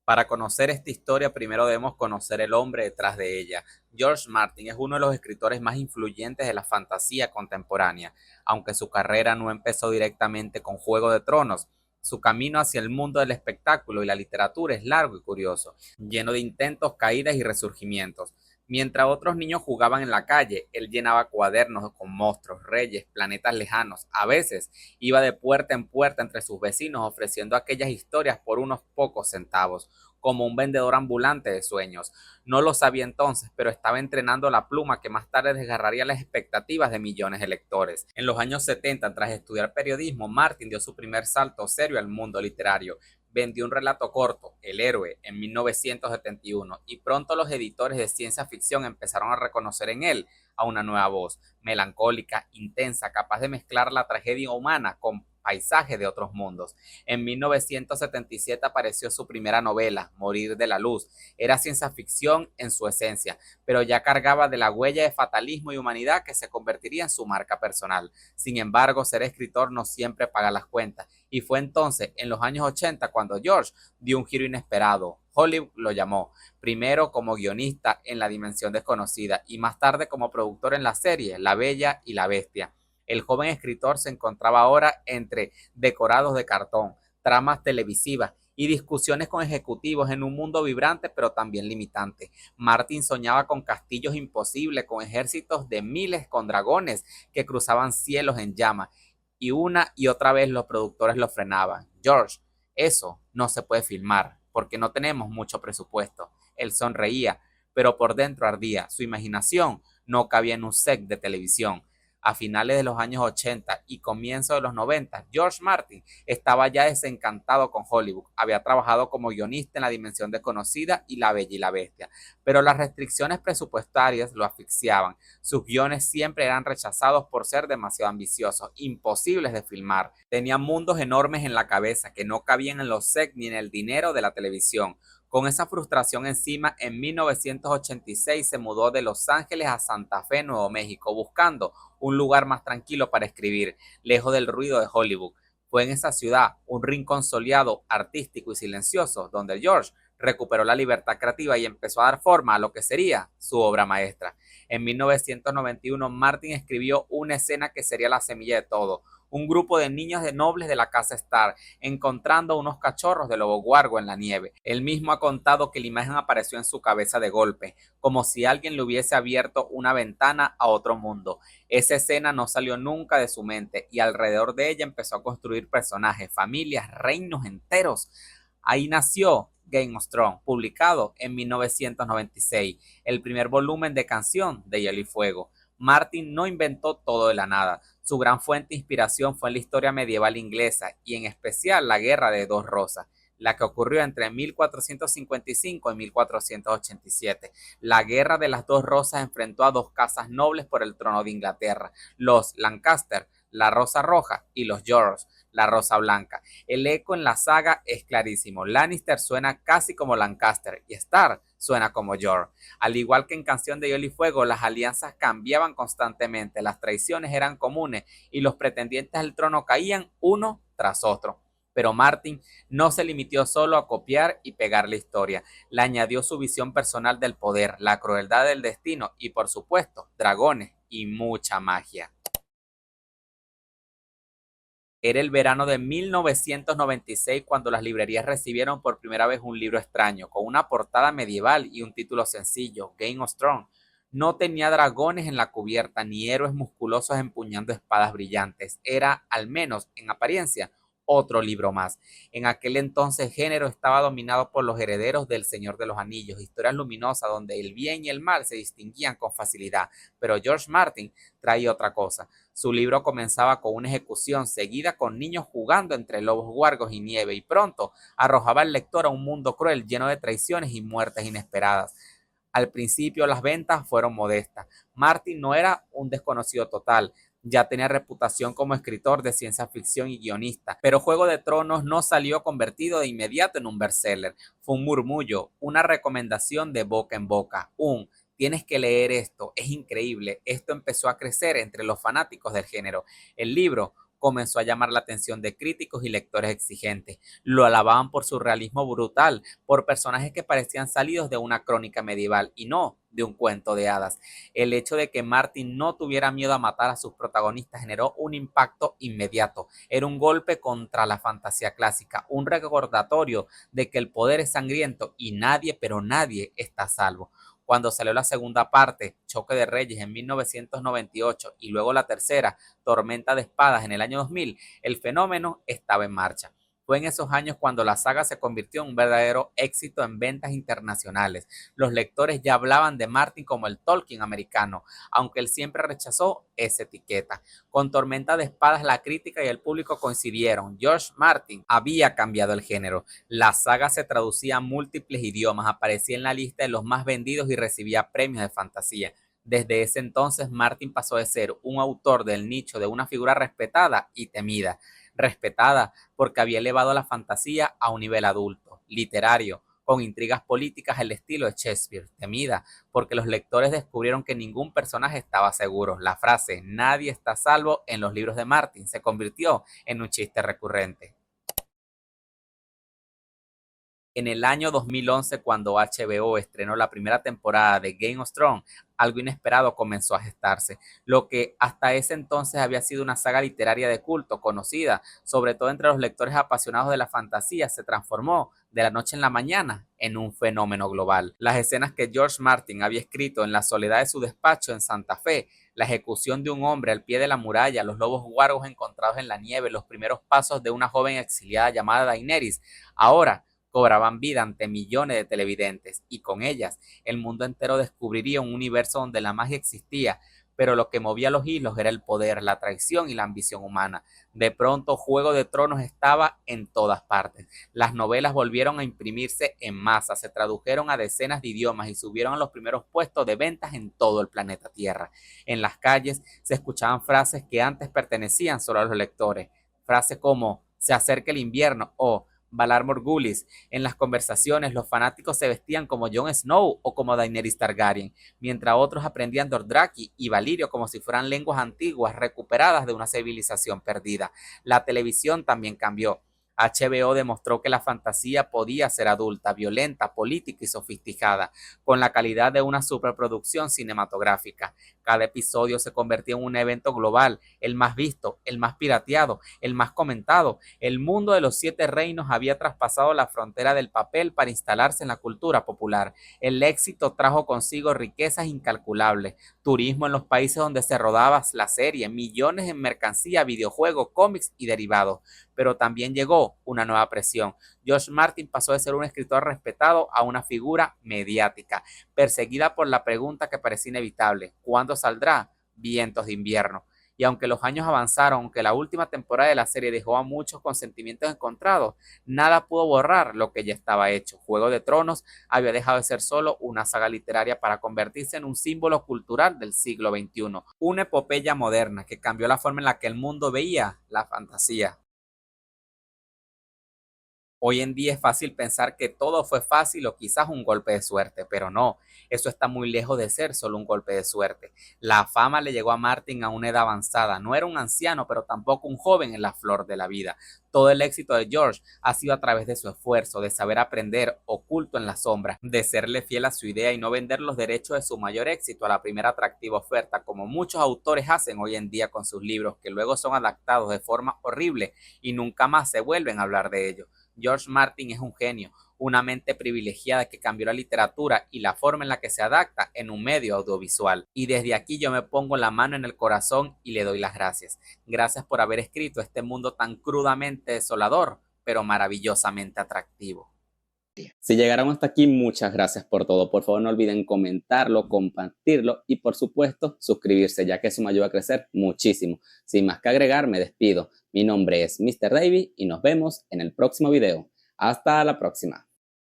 Para conocer esta historia, primero debemos conocer el hombre detrás de ella. George Martin es uno de los escritores más influyentes de la fantasía contemporánea. Aunque su carrera no empezó directamente con Juego de Tronos, su camino hacia el mundo del espectáculo y la literatura es largo y curioso, lleno de intentos, caídas y resurgimientos. Mientras otros niños jugaban en la calle, él llenaba cuadernos con monstruos, reyes, planetas lejanos. A veces iba de puerta en puerta entre sus vecinos ofreciendo aquellas historias por unos pocos centavos, como un vendedor ambulante de sueños. No lo sabía entonces, pero estaba entrenando la pluma que más tarde desgarraría las expectativas de millones de lectores. En los años 70, tras estudiar periodismo, Martin dio su primer salto serio al mundo literario. Vendió un relato corto, El héroe, en 1971, y pronto los editores de ciencia ficción empezaron a reconocer en él a una nueva voz, melancólica, intensa, capaz de mezclar la tragedia humana con paisajes de otros mundos. En 1977 apareció su primera novela, Morir de la Luz. Era ciencia ficción en su esencia, pero ya cargaba de la huella de fatalismo y humanidad que se convertiría en su marca personal. Sin embargo, ser escritor no siempre paga las cuentas, y fue entonces, en los años 80, cuando George dio un giro inesperado. Hollywood lo llamó, primero como guionista en La Dimensión Desconocida y más tarde como productor en la serie La Bella y la Bestia. El joven escritor se encontraba ahora entre decorados de cartón, tramas televisivas y discusiones con ejecutivos en un mundo vibrante pero también limitante. Martin soñaba con castillos imposibles, con ejércitos de miles, con dragones que cruzaban cielos en llamas, y una y otra vez los productores lo frenaban. George, eso no se puede filmar porque no tenemos mucho presupuesto. Él sonreía, pero por dentro ardía. Su imaginación no cabía en un set de televisión. A finales de los años 80 y comienzos de los 90, George Martin estaba ya desencantado con Hollywood. Había trabajado como guionista en La Dimensión Desconocida y La Bella y la Bestia, pero las restricciones presupuestarias lo asfixiaban. Sus guiones siempre eran rechazados por ser demasiado ambiciosos, imposibles de filmar. Tenía mundos enormes en la cabeza que no cabían en los sets ni en el dinero de la televisión. Con esa frustración encima, en 1986 se mudó de Los Ángeles a Santa Fe, Nuevo México, buscando un lugar más tranquilo para escribir, lejos del ruido de Hollywood. Fue en esa ciudad, un rincón soleado, artístico y silencioso, donde George recuperó la libertad creativa y empezó a dar forma a lo que sería su obra maestra. En 1991, Martin escribió una escena que sería la semilla de todo: un grupo de niños de nobles de la casa Stark encontrando unos cachorros de lobo guargo en la nieve. Él mismo ha contado que la imagen apareció en su cabeza de golpe, como si alguien le hubiese abierto una ventana a otro mundo. Esa escena no salió nunca de su mente y alrededor de ella empezó a construir personajes, familias, reinos enteros. Ahí nació Game of Thrones, publicado en 1996, el primer volumen de canción de Hielo y Fuego. Martin no inventó todo de la nada. Su gran fuente de inspiración fue en la historia medieval inglesa y en especial la Guerra de Dos Rosas, la que ocurrió entre 1455 y 1487. La Guerra de las Dos Rosas enfrentó a dos casas nobles por el trono de Inglaterra: los Lancaster, la Rosa Roja, y los George, la Rosa Blanca. El eco en la saga es clarísimo. Lannister suena casi como Lancaster y Stark suena como George. Al igual que en Canción de Hielo y Fuego, las alianzas cambiaban constantemente, las traiciones eran comunes y los pretendientes al trono caían uno tras otro. Pero Martin no se limitó solo a copiar y pegar la historia, le añadió su visión personal del poder, la crueldad del destino y, por supuesto, dragones y mucha magia. Era el verano de 1996 cuando las librerías recibieron por primera vez un libro extraño, con una portada medieval y un título sencillo, Game of Thrones. No tenía dragones en la cubierta ni héroes musculosos empuñando espadas brillantes. Era, al menos en apariencia, otro libro más. En aquel entonces el género estaba dominado por los herederos del Señor de los Anillos, historias luminosas donde el bien y el mal se distinguían con facilidad. Pero George Martin traía otra cosa. Su libro comenzaba con una ejecución seguida con niños jugando entre lobos guargos y nieve, y pronto arrojaba al lector a un mundo cruel lleno de traiciones y muertes inesperadas. Al principio las ventas fueron modestas. Martin no era un desconocido total, ya tenía reputación como escritor de ciencia ficción y guionista, pero Juego de Tronos no salió convertido de inmediato en un bestseller. Fue un murmullo, una recomendación de boca en boca, tienes que leer esto, es increíble. Esto empezó a crecer entre los fanáticos del género. El libro comenzó a llamar la atención de críticos y lectores exigentes. Lo alababan por su realismo brutal, por personajes que parecían salidos de una crónica medieval y no de un cuento de hadas. El hecho de que Martin no tuviera miedo a matar a sus protagonistas generó un impacto inmediato. Era un golpe contra la fantasía clásica, un recordatorio de que el poder es sangriento y nadie, pero nadie está a salvo. Cuando salió la segunda parte, Choque de Reyes, en 1998, y luego la tercera, Tormenta de Espadas, en el año 2000, el fenómeno estaba en marcha. Fue en esos años cuando la saga se convirtió en un verdadero éxito en ventas internacionales. Los lectores ya hablaban de Martin como el Tolkien americano, aunque él siempre rechazó esa etiqueta. Con Tormenta de Espadas, la crítica y el público coincidieron. George Martin había cambiado el género. La saga se traducía a múltiples idiomas, aparecía en la lista de los más vendidos y recibía premios de fantasía. Desde ese entonces, Martin pasó de ser un autor del nicho de una figura respetada y temida. Respetada porque había elevado la fantasía a un nivel adulto, literario, con intrigas políticas al estilo de Shakespeare. Temida porque los lectores descubrieron que ningún personaje estaba seguro. La frase "nadie está a salvo" en los libros de Martin se convirtió en un chiste recurrente. En el año 2011, cuando HBO estrenó la primera temporada de Game of Thrones, algo inesperado comenzó a gestarse. Lo que hasta ese entonces había sido una saga literaria de culto conocida, sobre todo entre los lectores apasionados de la fantasía, se transformó de la noche en la mañana en un fenómeno global. Las escenas que George Martin había escrito en la soledad de su despacho en Santa Fe, la ejecución de un hombre al pie de la muralla, los lobos huargos encontrados en la nieve, los primeros pasos de una joven exiliada llamada Daenerys, ahora cobraban vida ante millones de televidentes, y con ellas el mundo entero descubriría un universo donde la magia existía, pero lo que movía los hilos era el poder, la traición y la ambición humana. De pronto, Juego de Tronos estaba en todas partes. Las novelas volvieron a imprimirse en masa, se tradujeron a decenas de idiomas y subieron a los primeros puestos de ventas en todo el planeta Tierra. En las calles se escuchaban frases que antes pertenecían solo a los lectores, frases como "se acerca el invierno" o Valar Morghulis. En las conversaciones, los fanáticos se vestían como Jon Snow o como Daenerys Targaryen, mientras otros aprendían Dothraki y Valirio como si fueran lenguas antiguas recuperadas de una civilización perdida. La televisión también cambió. HBO demostró que la fantasía podía ser adulta, violenta, política y sofisticada, con la calidad de una superproducción cinematográfica. Cada episodio se convertía en un evento global, el más visto, el más pirateado, el más comentado. El mundo de los siete reinos había traspasado la frontera del papel para instalarse en la cultura popular. El éxito trajo consigo riquezas incalculables, turismo en los países donde se rodaba la serie, millones en mercancía, videojuegos, cómics y derivados. Pero también llegó una nueva presión. George Martin pasó de ser un escritor respetado a una figura mediática, perseguida por la pregunta que parecía inevitable: ¿cuándo saldrá Vientos de Invierno? Y aunque los años avanzaron, aunque la última temporada de la serie dejó a muchos con sentimientos encontrados, nada pudo borrar lo que ya estaba hecho. Juego de Tronos había dejado de ser solo una saga literaria para convertirse en un símbolo cultural del siglo XXI, una epopeya moderna que cambió la forma en la que el mundo veía la fantasía. Hoy en día es fácil pensar que todo fue fácil o quizás un golpe de suerte, pero no, eso está muy lejos de ser solo un golpe de suerte. La fama le llegó a Martin a una edad avanzada, no era un anciano, pero tampoco un joven en la flor de la vida. Todo el éxito de George ha sido a través de su esfuerzo, de saber aprender oculto en la sombra, de serle fiel a su idea y no vender los derechos de su mayor éxito a la primera atractiva oferta, como muchos autores hacen hoy en día con sus libros, que luego son adaptados de forma horrible y nunca más se vuelven a hablar de ellos. George Martin es un genio, una mente privilegiada que cambió la literatura y la forma en la que se adapta en un medio audiovisual. Y desde aquí yo me pongo la mano en el corazón y le doy las gracias. Gracias por haber escrito este mundo tan crudamente desolador, pero maravillosamente atractivo. Si llegaron hasta aquí, muchas gracias por todo. Por favor, no olviden comentarlo, compartirlo y, por supuesto, suscribirse, ya que eso me ayuda a crecer muchísimo. Sin más que agregar, me despido. Mi nombre es Mr. Davey y nos vemos en el próximo video. Hasta la próxima.